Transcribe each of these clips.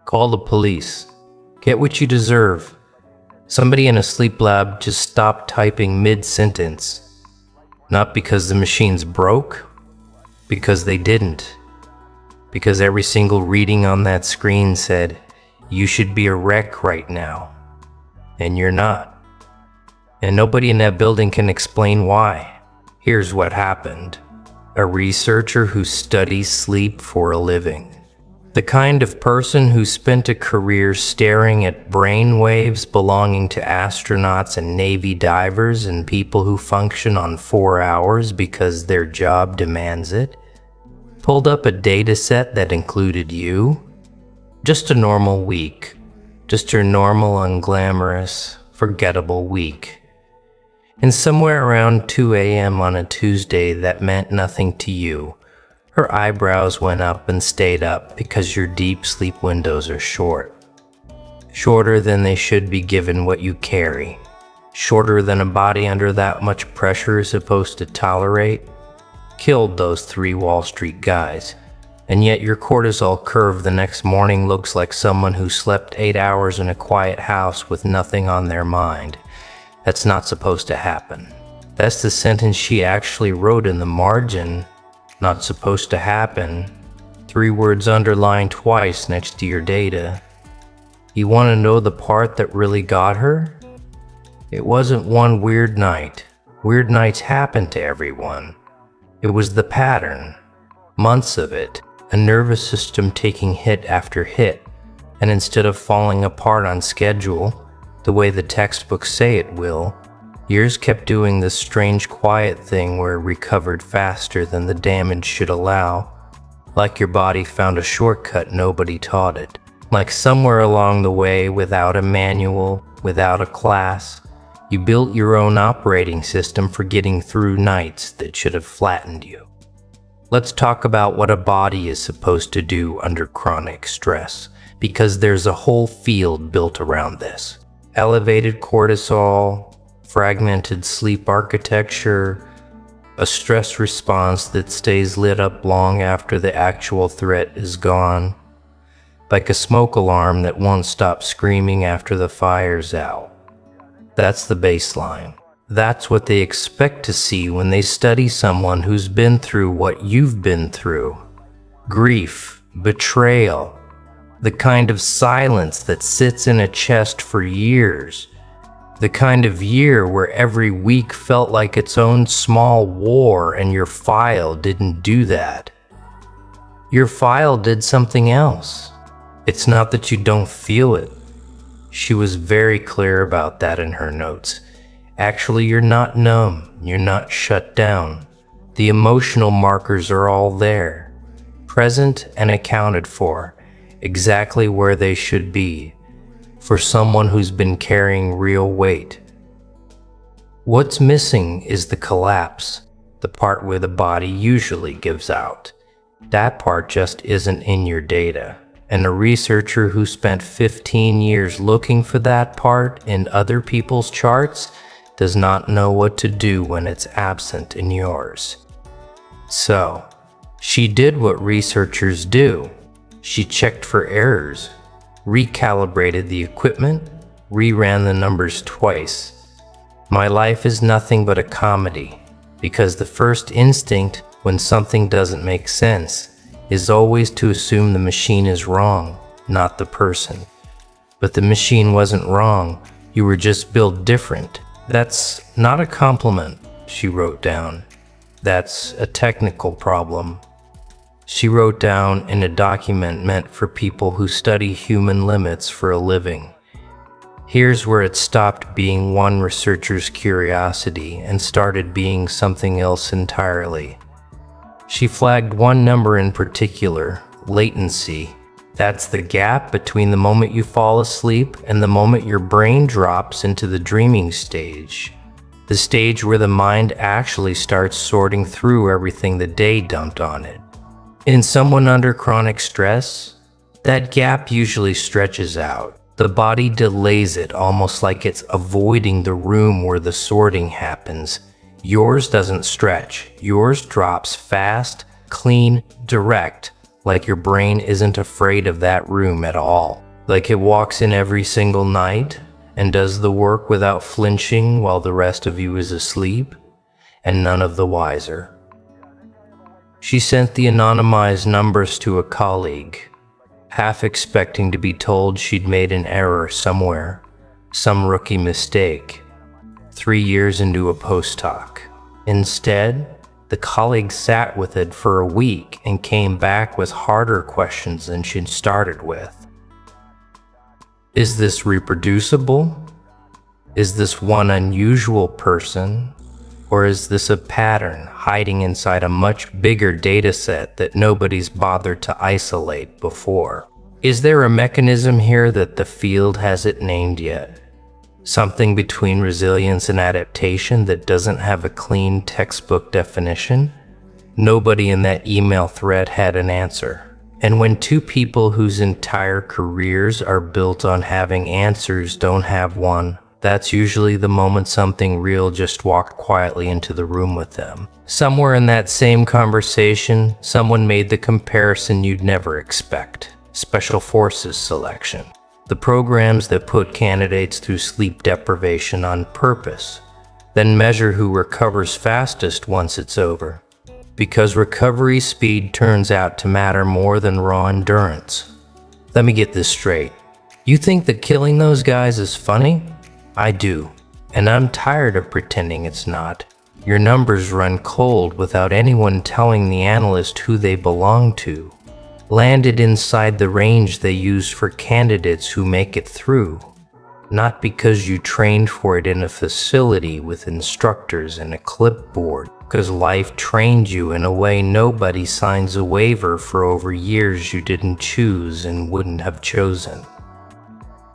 Call the police. Get what you deserve. Somebody in a sleep lab just stopped typing mid-sentence. Not because the machines broke, because they didn't. Because every single reading on that screen said, you should be a wreck right now. And you're not. And nobody in that building can explain why. Here's what happened. A researcher who studies sleep for a living. The kind of person who spent a career staring at brain waves belonging to astronauts and Navy divers and people who function on 4 hours because their job demands it, pulled up a data set that included you. Just a normal week. Just your normal, unglamorous, forgettable week. And somewhere around 2 a.m. on a Tuesday that meant nothing to you. Her eyebrows went up and stayed up because your deep sleep windows are short. Shorter than they should be given what you carry. Shorter than a body under that much pressure is supposed to tolerate. Killed those 3 Wall Street guys. And yet your cortisol curve the next morning looks like someone who slept 8 hours in a quiet house with nothing on their mind. That's not supposed to happen. That's the sentence she actually wrote in the margin. Not supposed to happen. 3 words underlined twice next to your data. You want to know the part that really got her? It wasn't one weird night. Weird nights happen to everyone. It was the pattern. Months of it. A nervous system taking hit after hit. And instead of falling apart on schedule, the way the textbooks say it will, years kept doing this strange quiet thing where it recovered faster than the damage should allow. Like your body found a shortcut nobody taught it. Like somewhere along the way, without a manual, without a class, you built your own operating system for getting through nights that should have flattened you. Let's talk about what a body is supposed to do under chronic stress, because there's a whole field built around this. Elevated cortisol, fragmented sleep architecture, a stress response that stays lit up long after the actual threat is gone, like a smoke alarm that won't stop screaming after the fire's out. That's the baseline. That's what they expect to see when they study someone who's been through what you've been through. Grief, betrayal, the kind of silence that sits in a chest for years. The kind of year where every week felt like its own small war and your file didn't do that. Your file did something else. It's not that you don't feel it. She was very clear about that in her notes. Actually, you're not numb. You're not shut down. The emotional markers are all there, present and accounted for, exactly where they should be. For someone who's been carrying real weight. What's missing is the collapse, the part where the body usually gives out. That part just isn't in your data, and a researcher who spent 15 years looking for that part in other people's charts does not know what to do when it's absent in yours. So, she did what researchers do. She checked for errors, recalibrated the equipment, reran the numbers twice. My life is nothing but a comedy, because the first instinct when something doesn't make sense is always to assume the machine is wrong, not the person. But the machine wasn't wrong, you were just built different. That's not a compliment, she wrote down. That's a technical problem. She wrote down in a document meant for people who study human limits for a living. Here's where it stopped being one researcher's curiosity and started being something else entirely. She flagged one number in particular, latency. That's the gap between the moment you fall asleep and the moment your brain drops into the dreaming stage. The stage where the mind actually starts sorting through everything the day dumped on it. In someone under chronic stress, that gap usually stretches out. The body delays it, almost like it's avoiding the room where the sorting happens. Yours doesn't stretch. Yours drops fast, clean, direct, like your brain isn't afraid of that room at all. Like it walks in every single night and does the work without flinching while the rest of you is asleep, and none of the wiser. She sent the anonymized numbers to a colleague, half expecting to be told she'd made an error somewhere, some rookie mistake, 3 years into a postdoc. Instead, the colleague sat with it for a week and came back with harder questions than she'd started with. Is this reproducible? Is this one unusual person? Or is this a pattern hiding inside a much bigger data set that nobody's bothered to isolate before? Is there a mechanism here that the field hasn't named yet? Something between resilience and adaptation that doesn't have a clean textbook definition? Nobody in that email thread had an answer. And when two people whose entire careers are built on having answers don't have one, that's usually the moment something real just walked quietly into the room with them. Somewhere in that same conversation, someone made the comparison you'd never expect. Special Forces selection. The programs that put candidates through sleep deprivation on purpose, then measure who recovers fastest once it's over. Because recovery speed turns out to matter more than raw endurance. Let me get this straight. You think that killing those guys is funny? I do, and I'm tired of pretending it's not. Your numbers run cold without anyone telling the analyst who they belong to. Landed inside the range they use for candidates who make it through. Not because you trained for it in a facility with instructors and a clipboard, because life trained you in a way nobody signs a waiver for over years you didn't choose and wouldn't have chosen.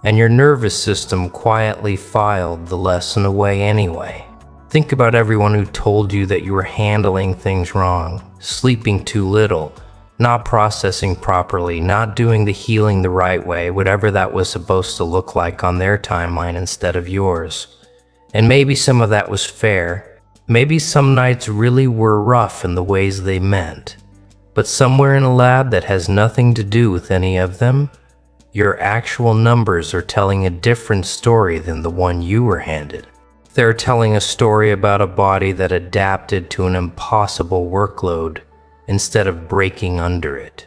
And your nervous system quietly filed the lesson away anyway. Think about everyone who told you that you were handling things wrong, sleeping too little, not processing properly, not doing the healing the right way, whatever that was supposed to look like on their timeline instead of yours. And maybe some of that was fair. Maybe some nights really were rough in the ways they meant. But somewhere in a lab that has nothing to do with any of them, your actual numbers are telling a different story than the one you were handed. They're telling a story about a body that adapted to an impossible workload instead of breaking under it.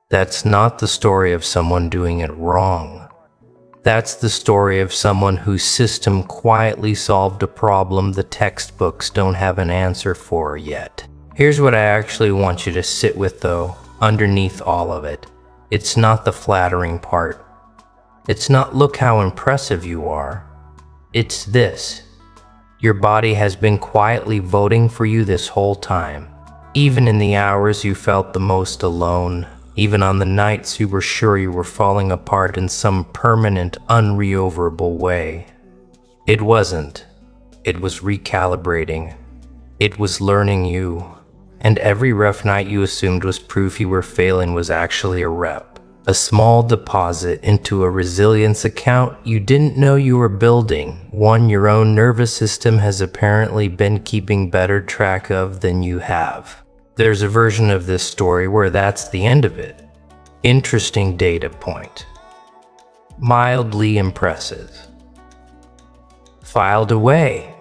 That's not the story of someone doing it wrong. That's the story of someone whose system quietly solved a problem the textbooks don't have an answer for yet. Here's what I actually want you to sit with though, underneath all of it. It's not the flattering part. It's not look how impressive you are. It's this. Your body has been quietly voting for you this whole time. Even in the hours you felt the most alone, even on the nights you were sure you were falling apart in some permanent, unreoverable way. It wasn't. It was recalibrating. It was learning you. And every rough night you assumed was proof you were failing was actually a rep. A small deposit into a resilience account you didn't know you were building, one your own nervous system has apparently been keeping better track of than you have. There's a version of this story where that's the end of it. Interesting data point. Mildly impressive. Filed away.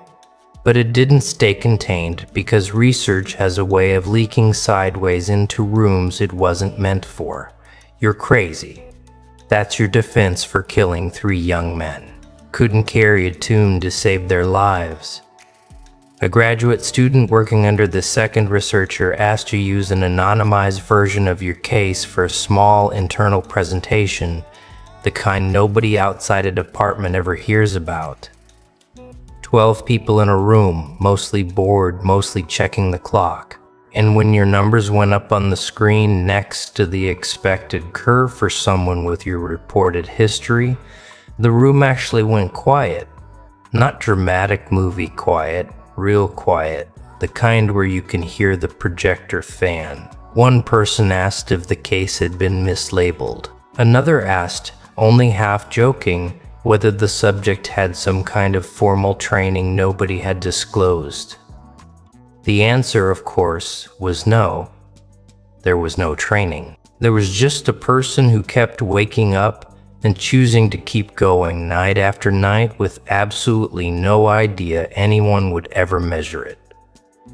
But it didn't stay contained because research has a way of leaking sideways into rooms it wasn't meant for. You're crazy. That's your defense for killing 3 young men. Couldn't carry a tune to save their lives. A graduate student working under the second researcher asked you to use an anonymized version of your case for a small internal presentation, the kind nobody outside a department ever hears about. 12 people in a room, mostly bored, mostly checking the clock. And when your numbers went up on the screen next to the expected curve for someone with your reported history, the room actually went quiet. Not dramatic movie quiet, real quiet, the kind where you can hear the projector fan. One person asked if the case had been mislabeled. Another asked, only half joking, whether the subject had some kind of formal training nobody had disclosed. The answer, of course, was no. There was no training. There was just a person who kept waking up and choosing to keep going night after night with absolutely no idea anyone would ever measure it.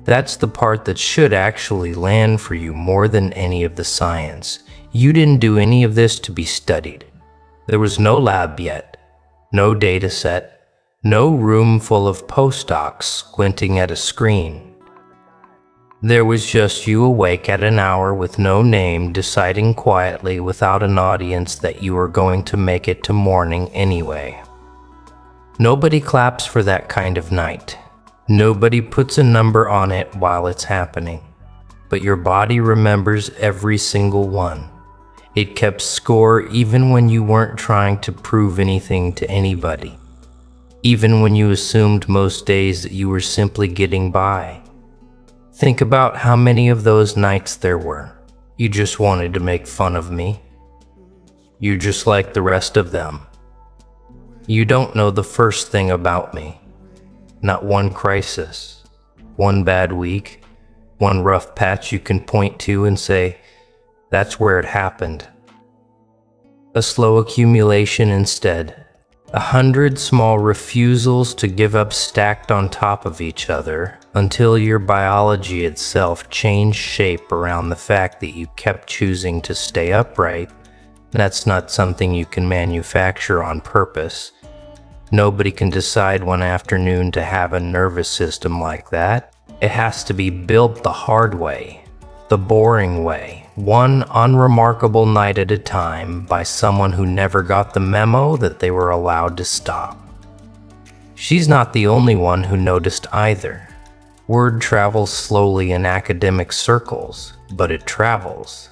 That's the part that should actually land for you more than any of the science. You didn't do any of this to be studied. There was no lab yet, no data set, no room full of postdocs squinting at a screen. There was just you awake at an hour with no name, deciding quietly without an audience that you were going to make it to morning anyway. Nobody claps for that kind of night. Nobody puts a number on it while it's happening. But your body remembers every single one. It kept score even when you weren't trying to prove anything to anybody. Even when you assumed most days that you were simply getting by. Think about how many of those nights there were. You just wanted to make fun of me. You're just like the rest of them. You don't know the first thing about me. Not one crisis, one bad week, one rough patch you can point to and say, that's where it happened. A slow accumulation instead. 100 small refusals to give up stacked on top of each other until your biology itself changed shape around the fact that you kept choosing to stay upright. That's not something you can manufacture on purpose. Nobody can decide one afternoon to have a nervous system like that. It has to be built the hard way, the boring way, one unremarkable night at a time by someone who never got the memo that they were allowed to stop. She's not the only one who noticed either. Word travels slowly in academic circles, but it travels.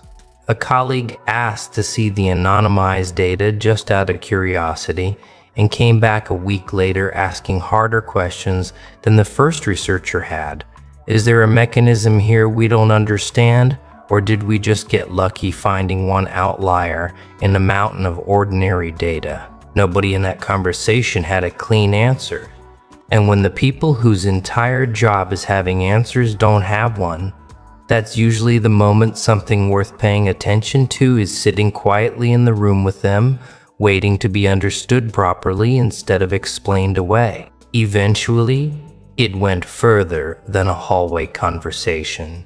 A colleague asked to see the anonymized data just out of curiosity and came back a week later asking harder questions than the first researcher had. Is there a mechanism here we don't understand, or did we just get lucky finding one outlier in a mountain of ordinary data? Nobody in that conversation had a clean answer. And when the people whose entire job is having answers don't have one, that's usually the moment something worth paying attention to is sitting quietly in the room with them, waiting to be understood properly instead of explained away. Eventually, it went further than a hallway conversation.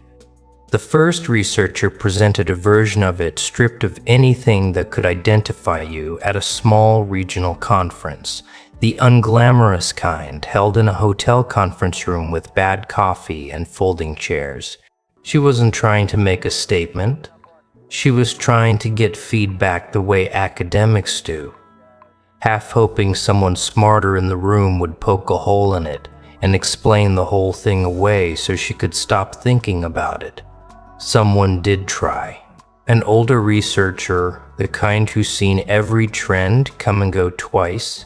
The first researcher presented a version of it stripped of anything that could identify you at a small regional conference, the unglamorous kind held in a hotel conference room with bad coffee and folding chairs. She wasn't trying to make a statement. She was trying to get feedback the way academics do, half hoping someone smarter in the room would poke a hole in it and explain the whole thing away so she could stop thinking about it. Someone did try. An older researcher, the kind who's seen every trend come and go twice,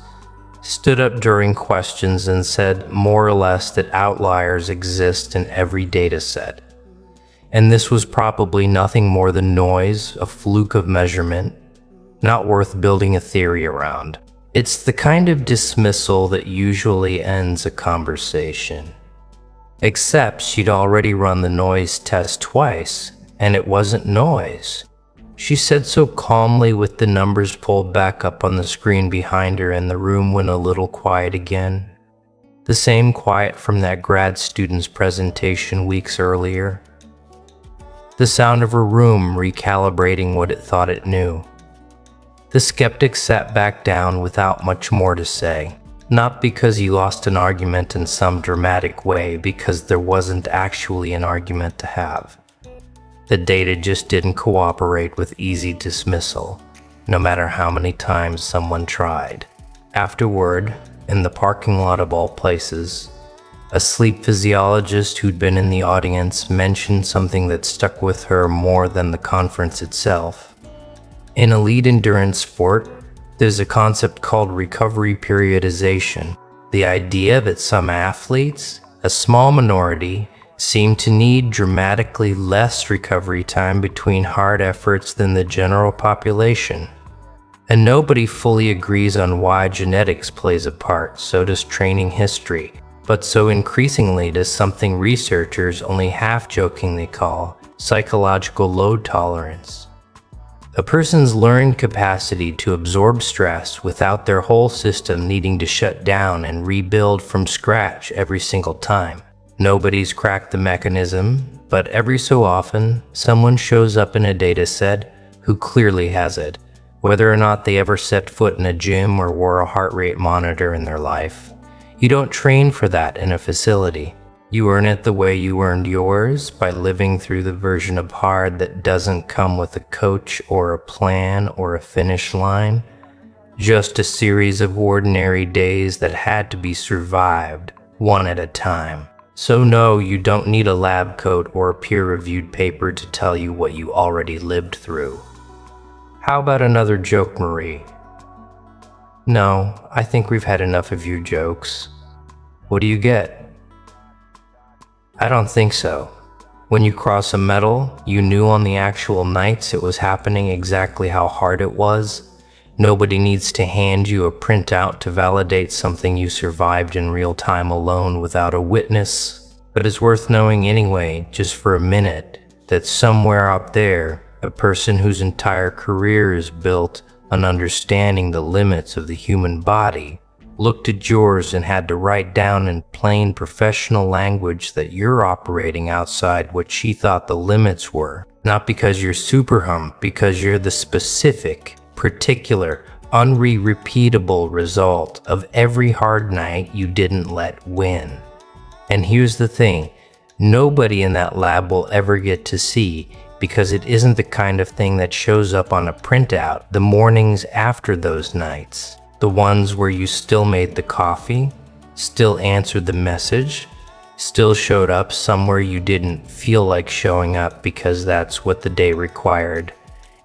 stood up during questions and said more or less that outliers exist in every data set. And this was probably nothing more than noise, a fluke of measurement, not worth building a theory around. It's the kind of dismissal that usually ends a conversation. Except she'd already run the noise test twice, and it wasn't noise. She said so calmly with the numbers pulled back up on the screen behind her and the room went a little quiet again. The same quiet from that grad student's presentation weeks earlier. The sound of her room recalibrating what it thought it knew. The skeptic sat back down without much more to say. Not because he lost an argument in some dramatic way, because there wasn't actually an argument to have. The data just didn't cooperate with easy dismissal, no matter how many times someone tried. Afterward, in the parking lot of all places, a sleep physiologist who'd been in the audience mentioned something that stuck with her more than the conference itself. In elite endurance sport, there's a concept called recovery periodization. The idea that some athletes, a small minority, seem to need dramatically less recovery time between hard efforts than the general population. And nobody fully agrees on why genetics plays a part, so does training history. But so increasingly does something researchers only half-jokingly call psychological load tolerance. A person's learned capacity to absorb stress without their whole system needing to shut down and rebuild from scratch every single time. Nobody's cracked the mechanism, but every so often, someone shows up in a data set who clearly has it, whether or not they ever set foot in a gym or wore a heart rate monitor in their life. You don't train for that in a facility. You earn it the way you earned yours, by living through the version of hard that doesn't come with a coach or a plan or a finish line. Just a series of ordinary days that had to be survived, one at a time. So no, you don't need a lab coat or a peer-reviewed paper to tell you what you already lived through. How about another joke, Marie? No, I think we've had enough of your jokes. What do you get? I don't think so. When you cross a medal, you knew on the actual nights it was happening exactly how hard it was. Nobody needs to hand you a printout to validate something you survived in real time alone without a witness. But it's worth knowing anyway, just for a minute, that somewhere out there, a person whose entire career is built on understanding the limits of the human body looked at yours and had to write down in plain professional language that you're operating outside what she thought the limits were. Not because you're super hump, because you're the specific, particular, unrepeatable result of every hard night you didn't let win. And here's the thing, nobody in that lab will ever get to see, because it isn't the kind of thing that shows up on a printout the mornings after those nights. The ones where you still made the coffee, still answered the message, still showed up somewhere you didn't feel like showing up because that's what the day required.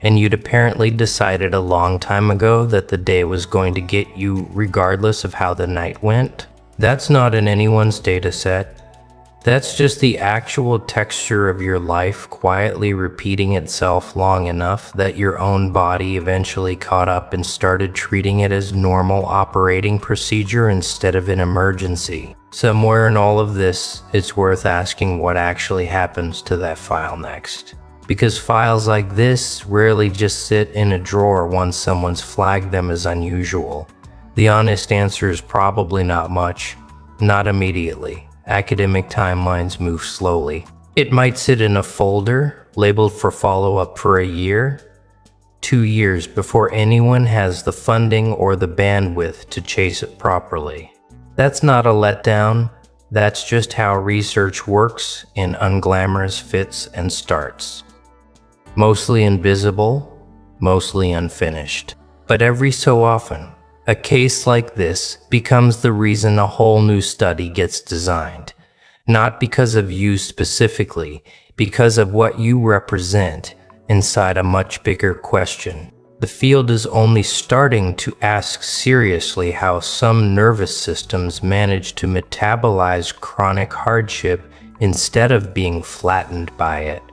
And you'd apparently decided a long time ago that the day was going to get you regardless of how the night went. That's not in anyone's data set. That's just the actual texture of your life quietly repeating itself long enough that your own body eventually caught up and started treating it as normal operating procedure instead of an emergency. Somewhere in all of this, it's worth asking what actually happens to that file next. Because files like this rarely just sit in a drawer once someone's flagged them as unusual. The honest answer is probably not much, not immediately. Academic timelines move slowly. It might sit in a folder, labeled for follow-up for a year, 2 years before anyone has the funding or the bandwidth to chase it properly. That's not a letdown, that's just how research works in unglamorous fits and starts. Mostly invisible, mostly unfinished. But every so often, a case like this becomes the reason a whole new study gets designed. Not because of you specifically, because of what you represent inside a much bigger question. The field is only starting to ask seriously how some nervous systems manage to metabolize chronic hardship instead of being flattened by it,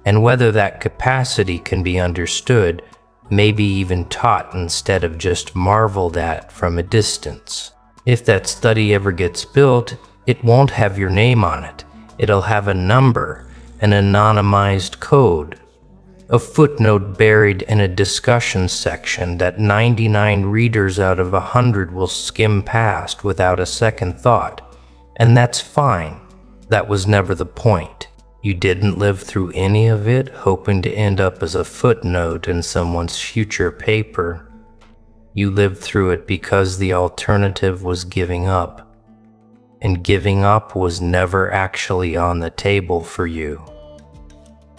and whether that capacity can be understood, maybe even taught instead of just marveled at from a distance. If that study ever gets built, it won't have your name on it. It'll have a number, an anonymized code, a footnote buried in a discussion section that 99 readers out of 100 will skim past without a second thought. And that's fine. That was never the point. You didn't live through any of it hoping to end up as a footnote in someone's future paper. You lived through it because the alternative was giving up. And giving up was never actually on the table for you.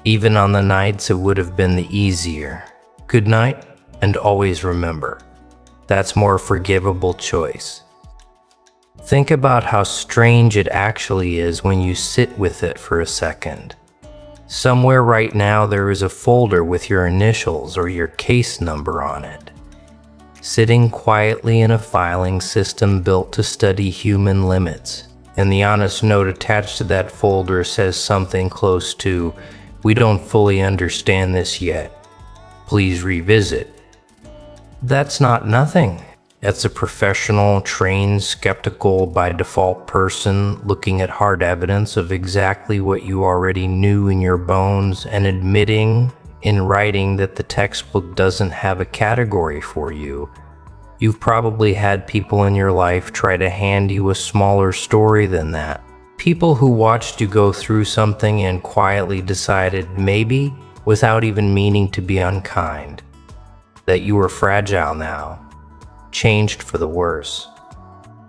Even on the nights it would have been the easier. Good night, and always remember, that's more forgivable choice. Think about how strange it actually is when you sit with it for a second. Somewhere right now there is a folder with your initials or your case number on it, sitting quietly in a filing system built to study human limits. And the honest note attached to that folder says something close to, "We don't fully understand this yet. Please revisit." That's not nothing. That's a professional, trained, skeptical by default person looking at hard evidence of exactly what you already knew in your bones and admitting in writing that the textbook doesn't have a category for you. You've probably had people in your life try to hand you a smaller story than that. People who watched you go through something and quietly decided, maybe without even meaning to be unkind, that you were fragile now, changed for the worse.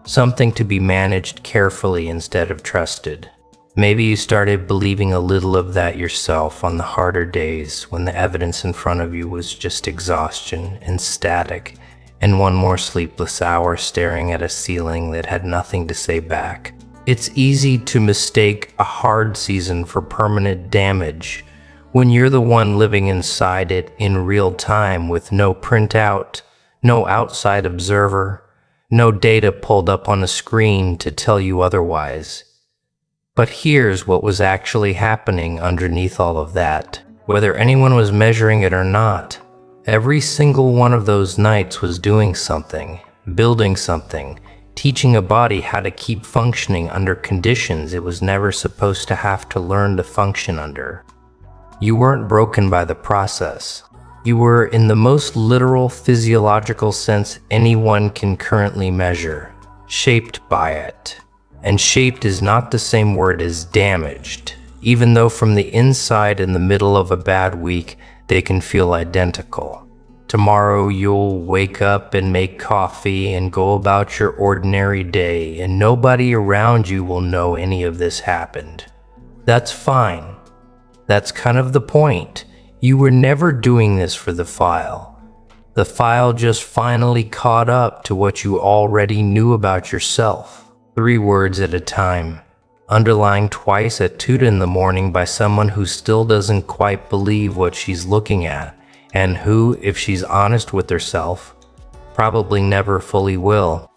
Something to be managed carefully instead of trusted. Maybe you started believing a little of that yourself on the harder days when the evidence in front of you was just exhaustion and static and one more sleepless hour staring at a ceiling that had nothing to say back. It's easy to mistake a hard season for permanent damage when you're the one living inside it in real time with no printout, no outside observer, no data pulled up on a screen to tell you otherwise. But here's what was actually happening underneath all of that. Whether anyone was measuring it or not, every single one of those nights was doing something, building something, teaching a body how to keep functioning under conditions it was never supposed to have to learn to function under. You weren't broken by the process. You were, in the most literal physiological sense anyone can currently measure, shaped by it. And shaped is not the same word as damaged, even though from the inside in the middle of a bad week, they can feel identical. Tomorrow you'll wake up and make coffee and go about your ordinary day, and nobody around you will know any of this happened. That's fine. That's kind of the point. You were never doing this for the file. The file just finally caught up to what you already knew about yourself. 3 words at a time, underlined twice at 2 in the morning by someone who still doesn't quite believe what she's looking at, and who, if she's honest with herself, probably never fully will.